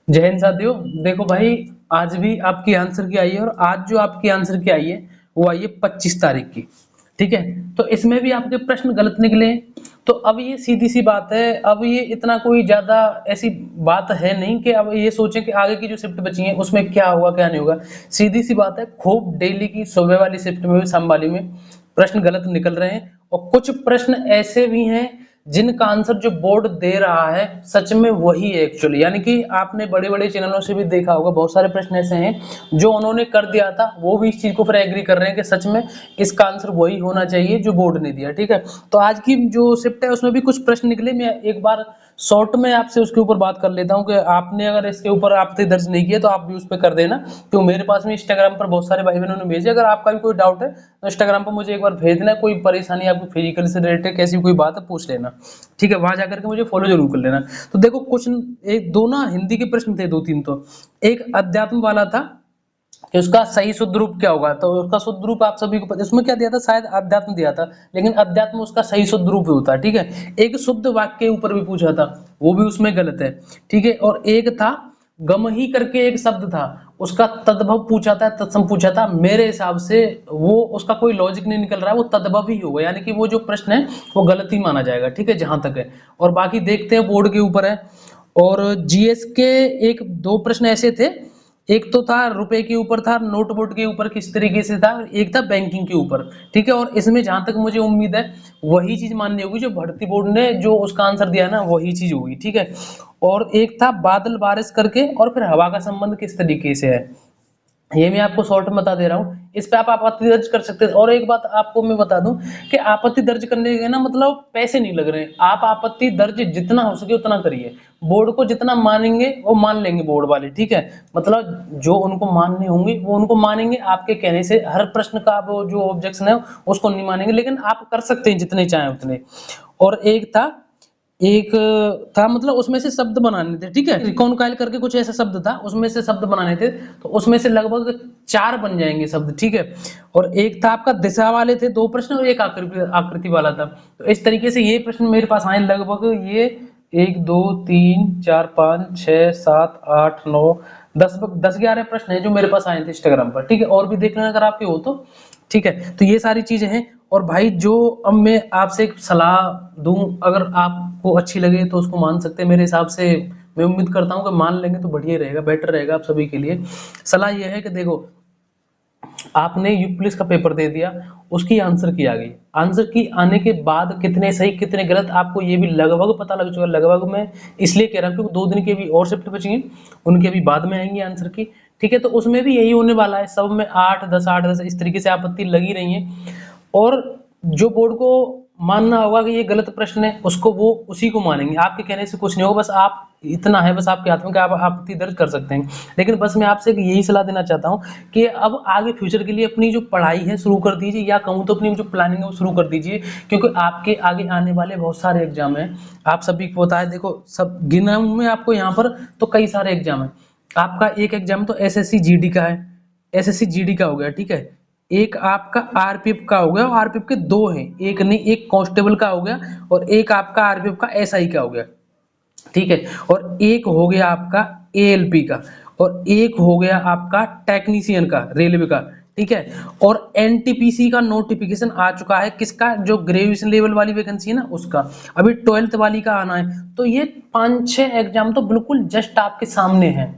जय हिंद साथियों। देखो भाई, आज भी आपकी आंसर की आई है और आज जो आपकी आंसर की आई है वो आई है 25 तारीख की। ठीक है, तो इसमें भी आपके प्रश्न गलत निकले हैं। तो अब ये सीधी सी बात है, अब ये इतना कोई ज्यादा ऐसी बात है नहीं कि अब ये सोचें कि आगे की जो शिफ्ट बची है उसमें क्या होगा क्या नहीं होगा। सीधी सी बात है, खूब डेली की सुबह वाली शिफ्ट में भी, शाम वाली में प्रश्न गलत निकल रहे हैं। और कुछ प्रश्न ऐसे भी हैं जिनका आंसर जो बोर्ड दे रहा है सच में वही है एक्चुअली, यानी कि आपने बड़े बड़े चैनलों से भी देखा होगा, बहुत सारे प्रश्न ऐसे हैं जो उन्होंने कर दिया था, वो भी इस चीज को फिर एग्री कर रहे हैं कि सच में इसका आंसर वही होना चाहिए जो बोर्ड ने दिया। ठीक है, तो आज की जो शिफ्ट है उसमें भी कुछ प्रश्न निकले। मैं एक बार शॉर्ट में आपसे उसके ऊपर बात कर लेता हूँ कि आपने अगर इसके ऊपर आपने दर्ज नहीं किया तो आप भी उस पर कर देना, क्योंकि मेरे पास में इंस्टाग्राम पर बहुत सारे भाई बहनों ने भेजे। अगर आपका भी कोई डाउट है तो इंस्टाग्राम पर मुझे एक बार भेज देना, कोई परेशानी आपको फिजिकल से रिलेटेड कैसी कोई बात है पूछ लेना। ठीक है, वहां जाकर के मुझे फॉलो जरूर कर लेना। तो देखो कुछ एक दो ना हिंदी के प्रश्न थे, दो तीन। तो एक अध्यात्म वाला था कि उसका सही शुद्ध रूप क्या होगा, तो उसका शुद्ध रूप आप सभी को पता, उसमें क्या दिया था, शायद अध्यात्म दिया था, लेकिन अध्यात्म उसका सही शुद्ध रूप ही होता है। ठीक है, एक शुद्ध वाक्य के ऊपर भी पूछा था, वो भी उसमें गलत है। ठीक है, और एक था गम ही करके एक शब्द था, उसका तद्भव पूछा था, तत्सम पूछा था। मेरे हिसाब से वो उसका कोई लॉजिक नहीं निकल रहा है, वो तद्भव ही होगा, यानी कि वो जो प्रश्न है वो गलत ही माना जाएगा। ठीक है, जहां तक है। और बाकी देखते हैं, बोर्ड के ऊपर है। और जीएस के एक दो प्रश्न ऐसे थे, एक तो था रुपए के ऊपर था, नोट बोर्ड के ऊपर किस तरीके से था, एक था बैंकिंग के ऊपर। ठीक है, और इसमें जहां तक मुझे उम्मीद है वही चीज माननी होगी जो भर्ती बोर्ड ने जो उसका आंसर दिया ना, वही चीज होगी। ठीक है, और एक था बादल बारिश करके, और फिर हवा का संबंध किस तरीके से है, ये मैं आपको शॉर्ट में बता दे रहा हूँ। इस पे आप आपत्ति दर्ज कर सकते हैं। और एक बात आपको मैं बता दूं कि आपत्ति दर्ज करने के ना मतलब पैसे नहीं लग रहे हैं। आप आपत्ति दर्ज जितना हो सके उतना करिए, बोर्ड को जितना मानेंगे वो मान लेंगे बोर्ड वाले। ठीक है, मतलब जो उनको मानने होंगे वो उनको मानेंगे, आपके कहने से हर प्रश्न का वो जो ऑब्जेक्शन है उसको नहीं मानेंगे, लेकिन आप कर सकते हैं जितने चाहें उतने। और एक था मतलब उसमें से शब्द बनाने थे। ठीक है, रिकॉनकाइल करके कुछ ऐसा शब्द था, उसमें से शब्द बनाने थे, तो उसमें से लगभग 4 बन जाएंगे शब्द। ठीक है, और एक था आपका दिशा वाले थे 2 प्रश्न, और एक आकृति आकृति वाला था। तो इस तरीके से ये प्रश्न मेरे पास आए लगभग, ये 1 2 3 4 5 6 7 8 9 10 11 प्रश्न है जो मेरे पास आए थे इंस्टाग्राम पर। ठीक है, और भी देख लेना अगर आपके हो तो। ठीक है, तो ये सारी चीजें हैं। और भाई जो अब मैं आपसे एक सलाह दूं, अगर आपको अच्छी लगे तो उसको मान सकते हैं। मेरे हिसाब से मैं उम्मीद करता हूं कि मान लेंगे तो बढ़िया रहेगा, बेटर रहेगा आप सभी के लिए। सलाह यह है कि देखो, आपने यूपी पुलिस का पेपर दे दिया, उसकी आंसर की आ गई, आंसर की आने के बाद कितने सही कितने गलत आपको ये भी लगभग पता लग चुका। लगभग मैं इसलिए कह रहा हूँ क्योंकि 2 दिन की भी और शिफ्ट बची हैं, उनके अभी बाद में आएंगे आंसर की। ठीक है, तो उसमें भी यही होने वाला है, सब में 8 10 इस तरीके से आपत्ति लगी रही है। और जो बोर्ड को मानना होगा कि ये गलत प्रश्न है, उसको वो उसी को मानेंगे, आपके कहने से कुछ नहीं होगा। बस आप इतना है, बस आपके हाथ में कि आप आपत्ति दर्ज कर सकते हैं। लेकिन बस मैं आपसे यही सलाह देना चाहता हूँ कि अब आगे फ्यूचर के लिए अपनी जो पढ़ाई है शुरू कर दीजिए, या कहूँ तो अपनी जो प्लानिंग है वो शुरू कर दीजिए, क्योंकि आपके आगे आने वाले बहुत सारे एग्जाम हैं। आप सभी को पता है, देखो सब गिना हूं मैं आपको यहाँ पर, तो कई सारे एग्जाम है। आपका एक एग्जाम तो एसएससी जीडी का है, एसएससी जीडी का हो गया। ठीक है, एक आपका आरपीएफ का हो गया, आरपीएफ के 2 हैं, एक नहीं, एक कांस्टेबल का हो गया और एक आपका आरपीएफ का एसआई का हो गया। ठीक है, और एक हो गया आपका एएलपी का, और एक हो गया आपका टेक्नीशियन का, रेलवे का। ठीक है, और एनटीपीसी का नोटिफिकेशन आ चुका है, किसका, जो ग्रेजुएशन लेवल वाली वैकेंसी है ना उसका, अभी 12th वाली का आना है। तो ये 5 6 एग्जाम तो बिल्कुल जस्ट आपके सामने है।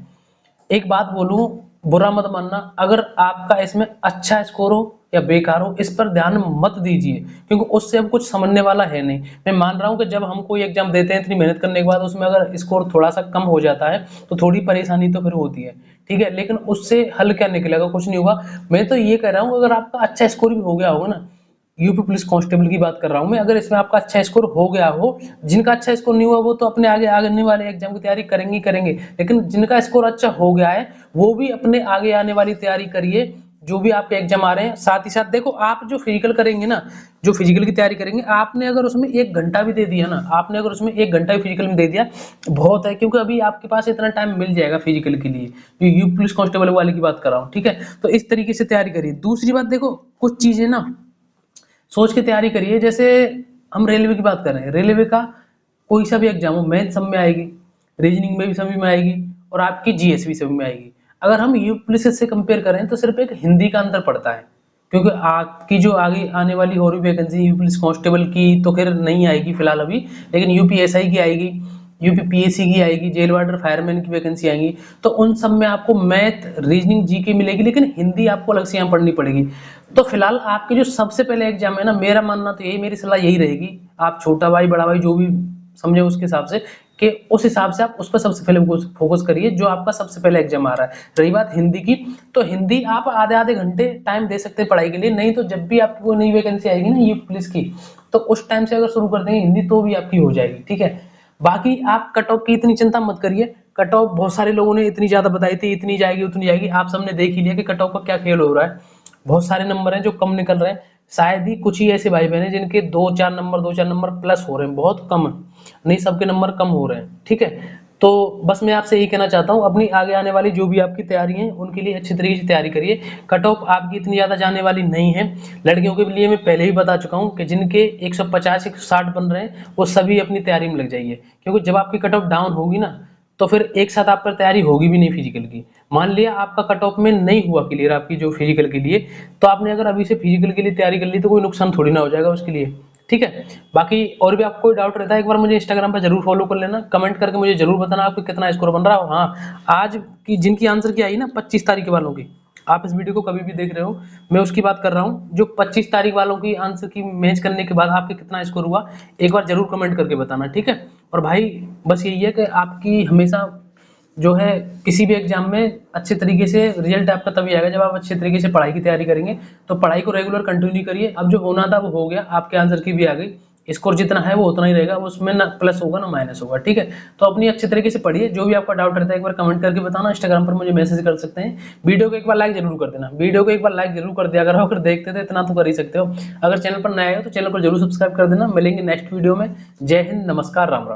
एक बात बोलूं, बुरा मत मानना, अगर आपका इसमें अच्छा स्कोर हो या बेकार हो इस पर ध्यान मत दीजिए, क्योंकि उससे अब कुछ समझने वाला है नहीं। मैं मान रहा हूं कि जब हम कोई एग्जाम देते हैं इतनी मेहनत करने के बाद उसमें अगर स्कोर थोड़ा सा कम हो जाता है तो थोड़ी परेशानी तो फिर होती है। ठीक है, लेकिन उससे हल क्या निकलेगा, कुछ नहीं होगा। मैं तो ये कह रहा हूँ, अगर आपका अच्छा स्कोर भी हो गया होगा ना, यूपी पुलिस कांस्टेबल की बात कर रहा हूं मैं, अगर इसमें आपका अच्छा स्कोर हो गया हो, जिनका अच्छा स्कोर नहीं हुआ वो तो अपने आगे आने वाले एग्जाम की तैयारी करेंगे ही करेंगे, लेकिन जिनका स्कोर अच्छा हो गया है वो भी अपने आगे आने वाली तैयारी करिए, जो भी आपके एग्जाम आ रहे हैं। साथ ही साथ देखो, आप जो फिजिकल करेंगे ना, जो फिजिकल की तैयारी करेंगे, आपने अगर उसमें 1 घंटा भी दे दिया ना, आपने अगर उसमें 1 घंटा भी फिजिकल में दे दिया बहुत है, क्योंकि अभी आपके पास इतना टाइम मिल जाएगा फिजिकल के लिए, जो यूपी पुलिस कांस्टेबल वाले की बात कर रहा हूँ। ठीक है, तो इस तरीके से तैयारी करिए। दूसरी बात देखो, कुछ चीजें ना सोच के तैयारी करिए। जैसे हम रेलवे की बात कर रहे हैं, रेलवे का कोई सा भी एग्जाम हो, मैथ सब में आएगी, रीजनिंग में भी सभी में आएगी, और आपकी जीएसवी से में आएगी। अगर हम यूपी से कंपेयर करें तो सिर्फ एक हिंदी का अंतर पड़ता है, क्योंकि आपकी जो आगे आने वाली और भी वैकेंसी यूपी पुलिस कांस्टेबल की तो खैर नहीं आएगी फिलहाल अभी, लेकिन यूपीएसआई की आएगी, यूपीपीएससी की आएगी, जेल वार्डर फायरमैन की वैकेंसी आएंगी। तो उन सब में आपको मैथ रीजनिंग जीके मिलेगी, लेकिन हिंदी आपको अलग से यहाँ पढ़नी पड़ेगी। तो फिलहाल आपके जो सबसे पहले एग्जाम है ना, मेरा मानना तो यही, मेरी सलाह यही रहेगी, आप छोटा भाई बड़ा भाई जो भी समझे उसके हिसाब से, कि उस हिसाब से आप उस पर सबसे पहले फोकस करिए जो आपका सबसे पहले एग्जाम आ रहा है। रही बात हिंदी की, तो हिंदी आप आधे आधे घंटे टाइम दे सकते हैं पढ़ाई के लिए, नहीं तो जब भी आपकी कोई नई वैकेंसी आएगी ना ये पुलिस की, तो उस टाइम से अगर शुरू कर देंगे हिंदी तो भी आपकी हो जाएगी, ठीक है। बाकी आप कट ऑफ की इतनी चिंता मत करिए, कट ऑफ बहुत सारे लोगों ने इतनी ज्यादा बताई थी, इतनी जाएगी उतनी जाएगी, आप सबने देख ही लिया कि कट ऑफ का क्या खेल हो रहा है। बहुत सारे नंबर हैं जो कम निकल रहे हैं, शायद ही कुछ ही ऐसे भाई बहन हैं जिनके 2-4 नंबर प्लस हो रहे हैं, बहुत कम है, नहीं सबके नंबर कम हो रहे हैं, ठीक है। तो बस मैं आपसे यही कहना चाहता हूँ, अपनी आगे आने वाली जो भी आपकी तैयारी है उनके लिए अच्छी तरीके से तैयारी करिए। कट ऑफ आपकी इतनी ज्यादा जाने वाली नहीं है। लड़कियों के लिए मैं पहले ही बता चुका हूँ कि जिनके 150-160 बन रहे हैं वो सभी अपनी तैयारी में लग जाइए, क्योंकि जब आपकी कट ऑफ डाउन होगी ना तो फिर एक साथ आप पर तैयारी होगी भी नहीं फिजिकल की। मान लिया आपका कट ऑफ में नहीं हुआ क्लियर आपकी जो फिजिकल के लिए, तो आपने अगर अभी से फिजिकल के लिए तैयारी कर ली तो कोई नुकसान थोड़ी ना हो जाएगा उसके लिए, ठीक है। बाकी और भी आपको कोई डाउट रहता है एक बार मुझे इंस्टाग्राम पर जरूर फॉलो कर लेना, कमेंट करके मुझे जरूर बताना आपको कितना स्कोर बन रहा हो। हाँ, आज की जिनकी आंसर की आई ना 25 तारीख वालों की, आप इस वीडियो को कभी भी देख रहे हो मैं उसकी बात कर रहा हूँ, जो 25 तारीख वालों की आंसर की मैच करने के बाद आपके कितना स्कोर हुआ एक बार जरूर कमेंट करके बताना, ठीक है। और भाई बस यही है कि आपकी हमेशा जो है किसी भी एग्जाम में अच्छे तरीके से रिजल्ट आपका तभी आएगा जब आप अच्छे तरीके से पढ़ाई की तैयारी करेंगे। तो पढ़ाई को रेगुलर कंटिन्यू करिए, अब जो होना था वो हो गया, आपके आंसर की भी आ गई, स्कोर जितना है वो उतना ही रहेगा, उसमें ना प्लस होगा ना माइनस होगा, ठीक है। तो अपनी अच्छे तरीके से पढ़िए, जो भी आपका डाउट रहता है एक बार कमेंट करके बताना, इंस्टाग्राम पर मुझे मैसेज कर सकते हैं। वीडियो को एक बार लाइक जरूर कर देना, वीडियो को एक बार लाइक जरूर कर दिया अगर अगर देखते थे, इतना तो कर ही सकते हो। अगर चैनल पर नया हो तो चैनल को जरूर सब्सक्राइब कर देना। मिलेंगे नेक्स्ट वीडियो में। जय हिंद, नमस्कार, राम राम।